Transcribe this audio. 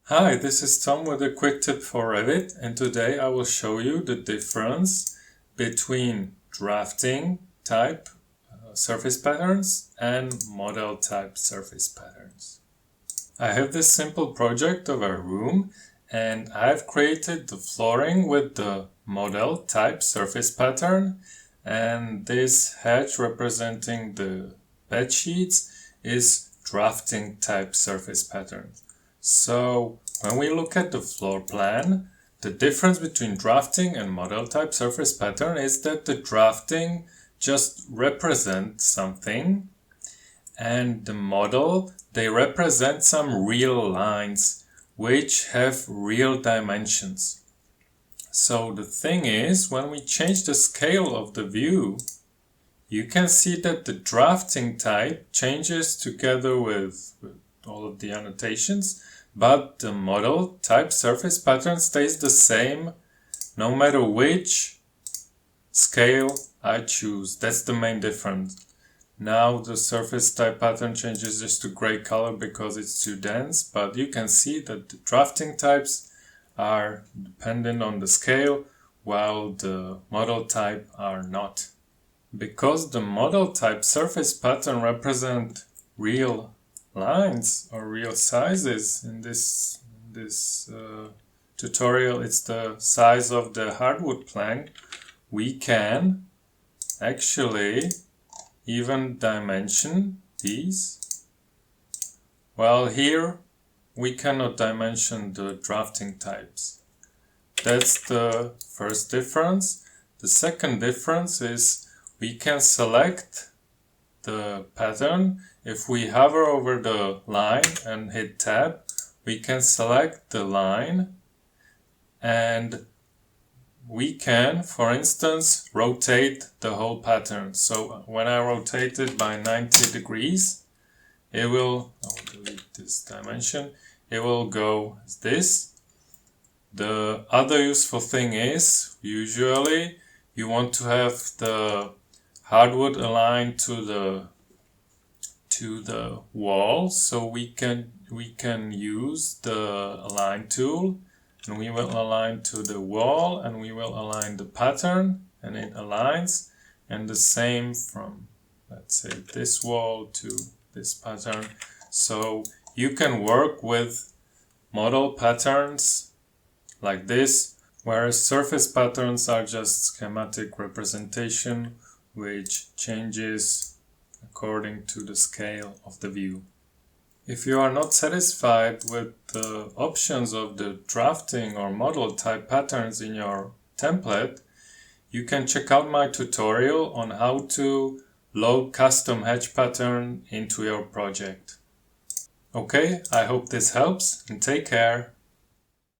Hi, this is Tom with a quick tip for Revit, and today I will show you the difference between drafting type surface patterns and model type surface patterns. I have this simple project of a room, and I've created the flooring with the model type surface pattern, and this hatch representing the bed sheets is drafting type surface pattern. So when we look at the floor plan, the difference between drafting and model type surface pattern is that the drafting just represents something, and the model, they represent some real lines which have real dimensions. So the thing is, when we change the scale of the view, you can see that the drafting type changes together with all of the annotations, but the model type surface pattern stays the same no matter which scale I choose. That's the main difference. Now the surface type pattern changes just to gray color because it's too dense, but you can see that the drafting types are dependent on the scale while the model type are not. Because the model type surface pattern represent real lines or real sizes, in this tutorial it's the size of the hardwood plank, we can actually even dimension these. While here we cannot dimension the drafting types. That's the first difference. The second difference is we can select the pattern. If we hover over the line and hit tab, we can select the line, and we can, for instance, rotate the whole pattern. So when I rotate it by 90 degrees, it will, I'll delete this dimension, it will go as this. The other useful thing is, usually you want to have the hardwood aligned to the wall, so we can use the align tool, and we will align to the wall, and we will align the pattern, and it aligns. And the same from, let's say, this wall to this pattern. So you can work with model patterns like this, whereas surface patterns are just schematic representation which changes according to the scale of the view. If you are not satisfied with the options of the drafting or model type patterns in your template, you can check out my tutorial on how to load custom hatch pattern into your project. Okay, I hope this helps, and take care.